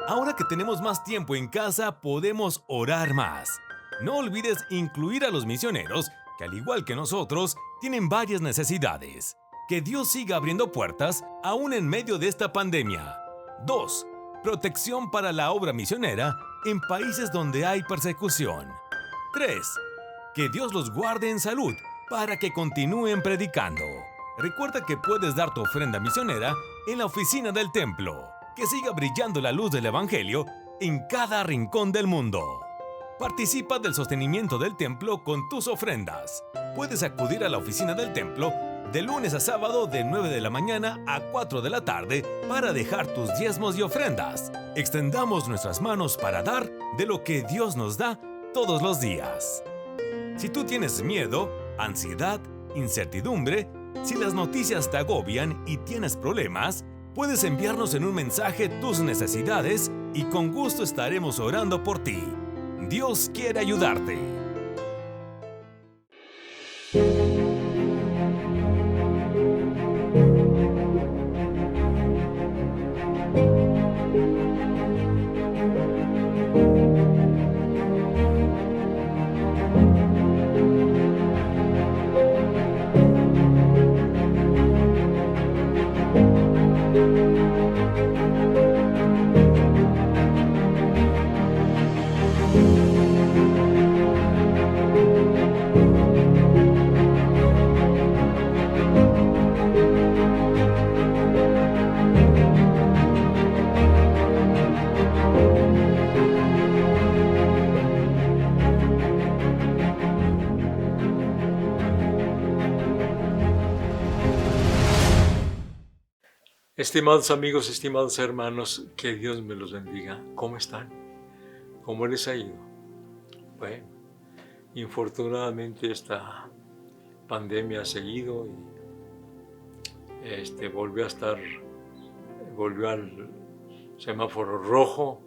Ahora que tenemos más tiempo en casa, podemos orar más. No olvides incluir a los misioneros, que al igual que nosotros, tienen varias necesidades. Que Dios siga abriendo puertas, aún en medio de esta pandemia. 2. Protección para la obra misionera en países donde hay persecución. 3. Que Dios los guarde en salud para que continúen predicando. Recuerda que puedes dar tu ofrenda misionera en la oficina del templo. Que siga brillando la luz del Evangelio en cada rincón del mundo. Participa del sostenimiento del templo con tus ofrendas. Puedes acudir a la oficina del templo de lunes a sábado de 9 de la mañana a 4 de la tarde para dejar tus diezmos y ofrendas. Extendamos nuestras manos para dar de lo que Dios nos da todos los días. Si tú tienes miedo, ansiedad, incertidumbre, si las noticias te agobian y tienes problemas, puedes enviarnos en un mensaje tus necesidades y con gusto estaremos orando por ti. Dios quiere ayudarte. Estimados amigos, estimados hermanos, que Dios me los bendiga. ¿Cómo están? ¿Cómo les ha ido? Bueno, infortunadamente esta pandemia ha seguido y volvió al semáforo rojo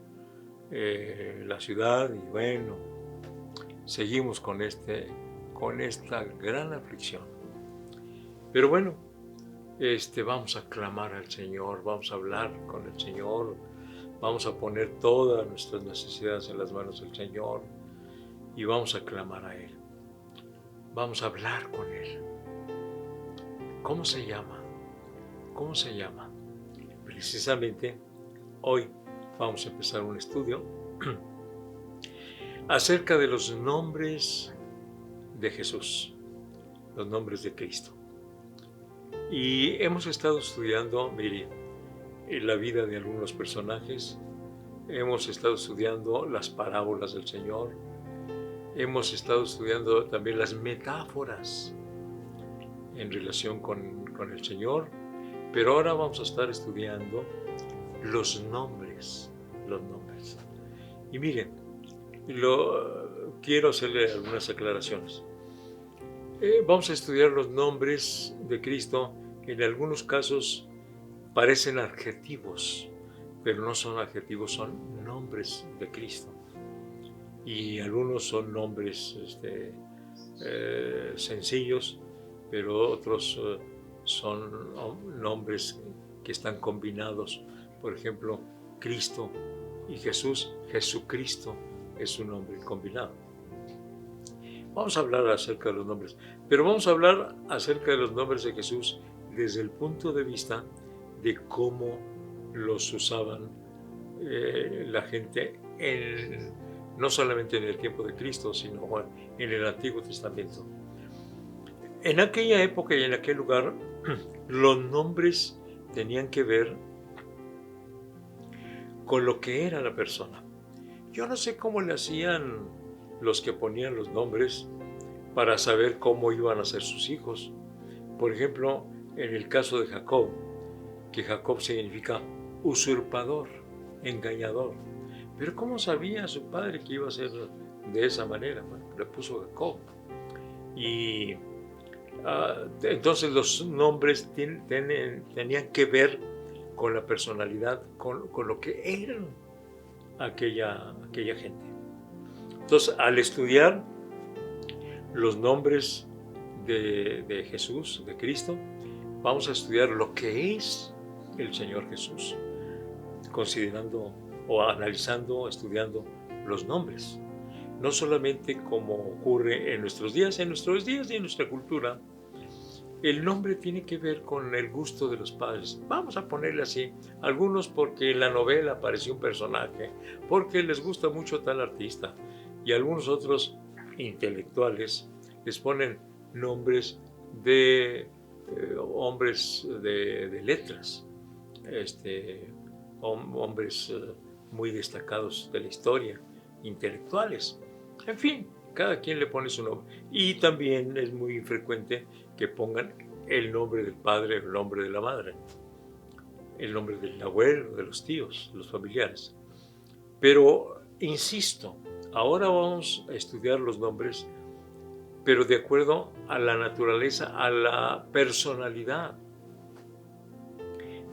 la ciudad y bueno, seguimos con esta gran aflicción. Pero bueno, vamos a clamar al Señor, vamos a hablar con el Señor, vamos a poner todas nuestras necesidades en las manos del Señor y vamos a clamar a Él. Vamos a hablar con Él. ¿Cómo se llama? ¿Cómo se llama? Precisamente hoy vamos a empezar un estudio acerca de los nombres de Jesús, los nombres de Cristo. Y hemos estado estudiando, la vida de algunos personajes, hemos estado estudiando las parábolas del Señor, hemos estado estudiando también las metáforas en relación con el Señor, pero ahora vamos a estar estudiando los nombres. Y miren, quiero hacerle algunas aclaraciones. Vamos a estudiar los nombres de Cristo. En algunos casos parecen adjetivos, pero no son adjetivos, son nombres de Cristo. Y algunos son nombres sencillos, pero otros son nombres que están combinados. Por ejemplo, Cristo y Jesús, Jesucristo es un nombre combinado. Vamos a hablar acerca de los nombres, pero vamos a hablar acerca de los nombres de Jesús desde el punto de vista de cómo los usaban la gente, no solamente en el tiempo de Cristo, sino en el Antiguo Testamento. En aquella época y en aquel lugar, los nombres tenían que ver con lo que era la persona. Yo no sé cómo le hacían los que ponían los nombres para saber cómo iban a ser sus hijos. Por ejemplo, en el caso de Jacob, que Jacob significa usurpador, engañador. Pero ¿cómo sabía su padre que iba a ser de esa manera? Bueno, le puso Jacob. Y entonces los nombres tenían que ver con la personalidad, con lo que eran aquella gente. Entonces, al estudiar los nombres de Jesús, de Cristo, vamos a estudiar lo que es el Señor Jesús, considerando o analizando, estudiando los nombres. No solamente como ocurre en nuestros días y en nuestra cultura, el nombre tiene que ver con el gusto de los padres. Vamos a ponerle así, algunos porque en la novela apareció un personaje, porque les gusta mucho tal artista, y algunos otros intelectuales les ponen nombres de hombres de letras, hombres muy destacados de la historia, intelectuales. En fin, cada quien le pone su nombre. Y también es muy infrecuente que pongan el nombre del padre o el nombre de la madre, el nombre del abuelo, de los tíos, los familiares. Pero, insisto, ahora vamos a estudiar los nombres, pero de acuerdo a la naturaleza, a la personalidad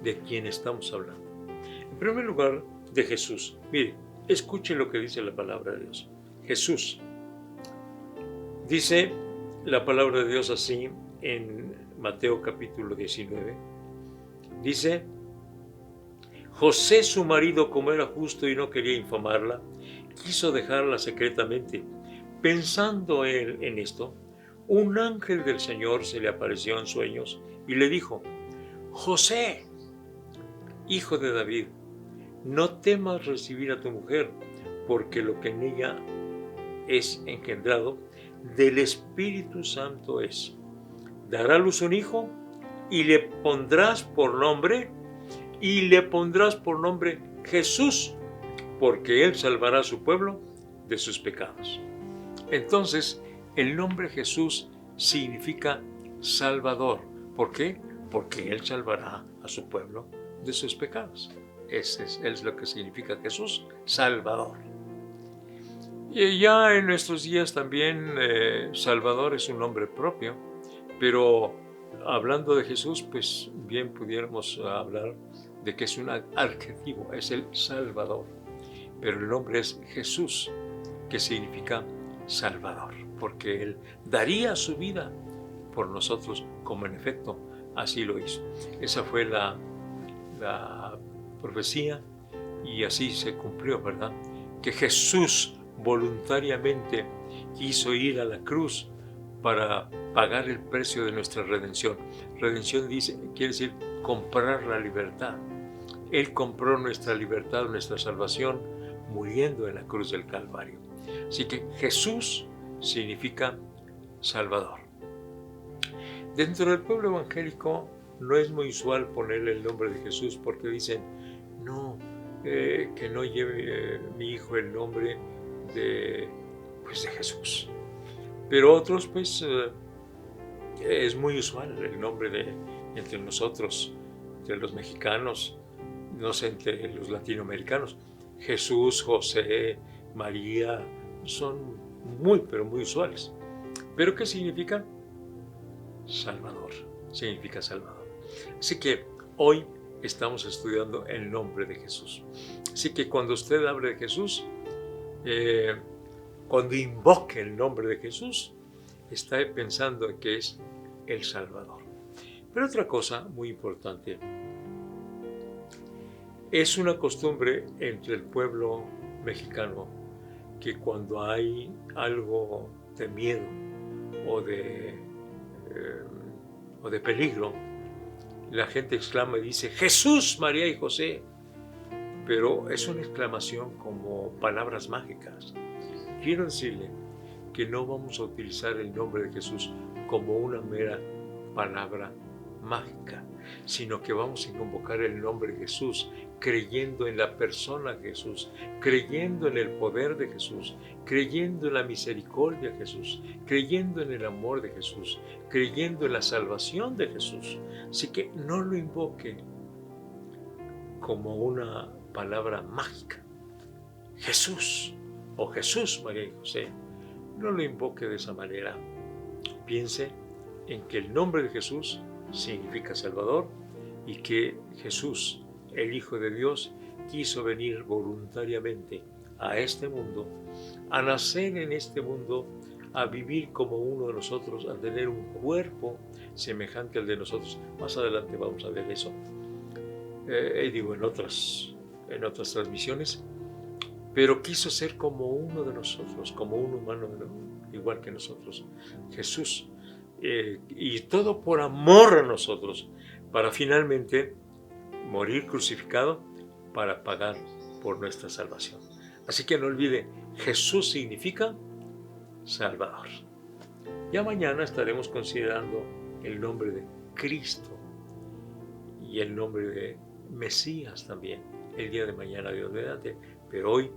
de quien estamos hablando. En primer lugar, de Jesús. Mire, escuche lo que dice la palabra de Dios. Jesús. Dice la palabra de Dios así en Mateo capítulo 19. Dice: José, su marido, como era justo y no quería infamarla, quiso dejarla secretamente. Pensando él en esto, un ángel del Señor se le apareció en sueños y le dijo: José, hijo de David, no temas recibir a tu mujer, porque lo que en ella es engendrado del Espíritu Santo es. Dará a luz un hijo y le pondrás por nombre Jesús, porque él salvará a su pueblo de sus pecados. Entonces, el nombre Jesús significa Salvador. ¿Por qué? Porque él salvará a su pueblo de sus pecados. Ese es lo que significa Jesús, Salvador. Y ya en nuestros días también Salvador es un nombre propio, pero hablando de Jesús, pues bien pudiéramos hablar de que es un adjetivo, es el Salvador, pero el nombre es Jesús, que significa Salvador, porque Él daría su vida por nosotros, como en efecto así lo hizo. Esa fue la profecía y así se cumplió, ¿verdad? Que Jesús voluntariamente quiso ir a la cruz para pagar el precio de nuestra redención. Redención quiere decir comprar la libertad. Él compró nuestra libertad, nuestra salvación, muriendo en la cruz del Calvario. Así que Jesús significa Salvador. Dentro del pueblo evangélico no es muy usual ponerle el nombre de Jesús porque dicen, no, que no lleve mi hijo el nombre de Jesús. Pero otros, pues, es muy usual el nombre entre nosotros, entre los mexicanos, no sé, entre los latinoamericanos. Jesús, José, María, son muy, pero muy usuales. ¿Pero qué significa? Salvador, significa Salvador. Así que hoy estamos estudiando el nombre de Jesús. Así que cuando usted hable de Jesús, cuando invoque el nombre de Jesús, está pensando en que es el Salvador. Pero otra cosa muy importante, es una costumbre entre el pueblo mexicano que cuando hay algo de miedo o de peligro, la gente exclama y dice, Jesús, María y José. Pero es una exclamación como palabras mágicas. Quiero decirle que no vamos a utilizar el nombre de Jesús como una mera palabra mágica, sino que vamos a invocar el nombre de Jesús, creyendo en la persona de Jesús, creyendo en el poder de Jesús, creyendo en la misericordia de Jesús, creyendo en el amor de Jesús, creyendo en la salvación de Jesús. Así que no lo invoque como una palabra mágica. Jesús o Jesús, María y José, no lo invoque de esa manera. Piense en que el nombre de Jesús significa Salvador y que Jesús, el Hijo de Dios, quiso venir voluntariamente a este mundo, a nacer en este mundo, a vivir como uno de nosotros, a tener un cuerpo semejante al de nosotros. Más adelante vamos a ver eso. En otras en otras transmisiones, pero quiso ser como uno de nosotros, como un humano igual que nosotros, Jesús, y todo por amor a nosotros, para finalmente morir crucificado para pagar por nuestra salvación. Así que no olvide, Jesús significa Salvador. Ya mañana estaremos considerando el nombre de Cristo y el nombre de Mesías también, el día de mañana, Dios mediante. Pero hoy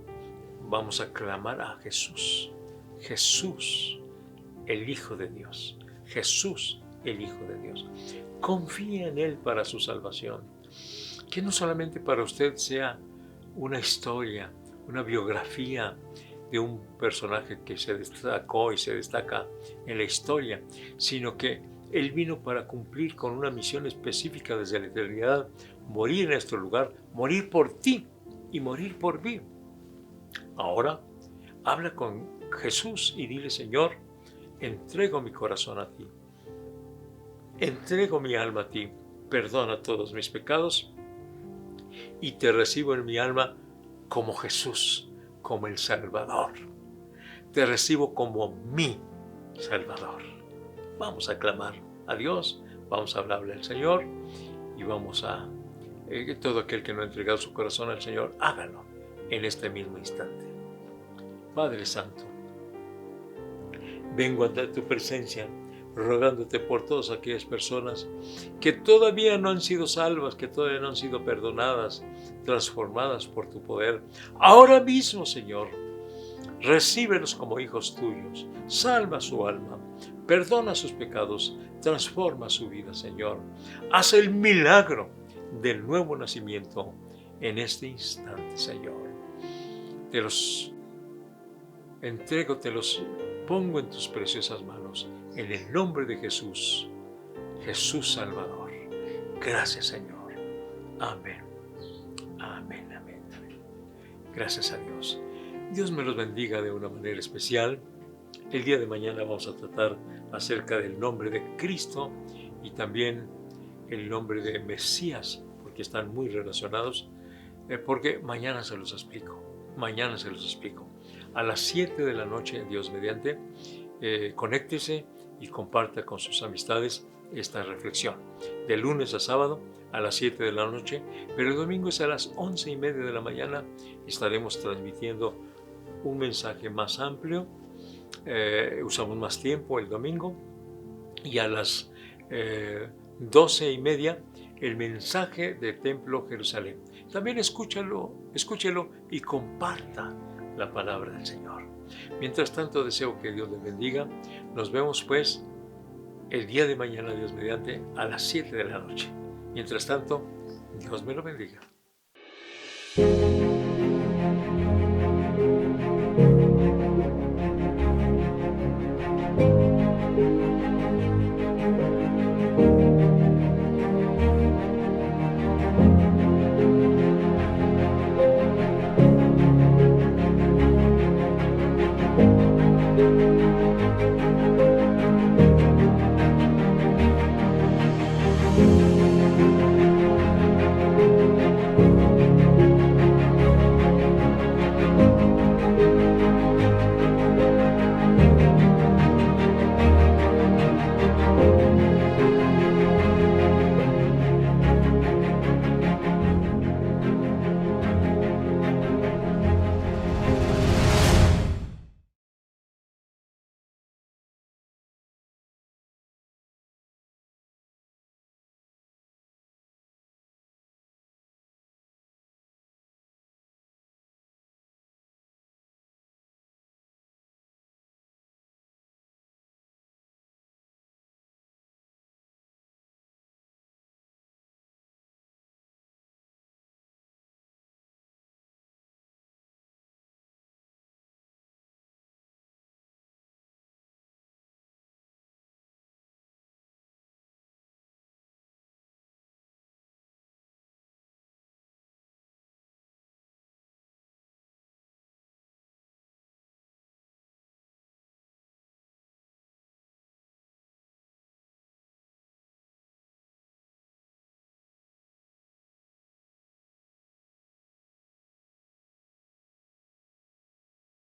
vamos a clamar a Jesús, Jesús, el Hijo de Dios, Jesús, el Hijo de Dios. Confía en Él para su salvación, que no solamente para usted sea una historia, una biografía de un personaje que se destacó y se destaca en la historia, sino que Él vino para cumplir con una misión específica desde la eternidad, morir en nuestro lugar, morir por ti y morir por mí. Ahora, habla con Jesús y dile: Señor, entrego mi corazón a ti, entrego mi alma a ti, perdona todos mis pecados y te recibo en mi alma como Jesús, como el Salvador. Te recibo como mi Salvador. Vamos a clamar a Dios, vamos a hablarle al Señor y vamos a todo aquel que no ha entregado su corazón al Señor, hágalo en este mismo instante. Padre Santo, vengo ante tu presencia rogándote por todas aquellas personas que todavía no han sido salvas, que todavía no han sido perdonadas, transformadas por tu poder. Ahora mismo, Señor, recíbelos como hijos tuyos, salva su alma, perdona sus pecados, transforma su vida, Señor. Haz el milagro del nuevo nacimiento en este instante, Señor. Te los entrego, te los pongo en tus preciosas manos, en el nombre de Jesús, Jesús Salvador. Gracias, Señor. Amén. Amén, amén, amén. Gracias a Dios. Dios me los bendiga de una manera especial. El día de mañana vamos a tratar acerca del nombre de Cristo y también el nombre de Mesías, porque están muy relacionados, porque mañana se los explico. Mañana se los explico. A las 7 de la noche, Dios mediante, conéctese y comparta con sus amistades esta reflexión. De lunes a sábado a las 7 de la noche, pero el domingo es a las 11:30 de la mañana. Estaremos transmitiendo un mensaje más amplio. Usamos más tiempo el domingo. Y a las 12:30 el mensaje del Templo Jerusalén. También escúchelo y comparta la palabra del Señor. Mientras tanto, deseo que Dios les bendiga. Nos vemos pues el día de mañana, Dios mediante, a las 7 de la noche. Mientras tanto, Dios me lo bendiga.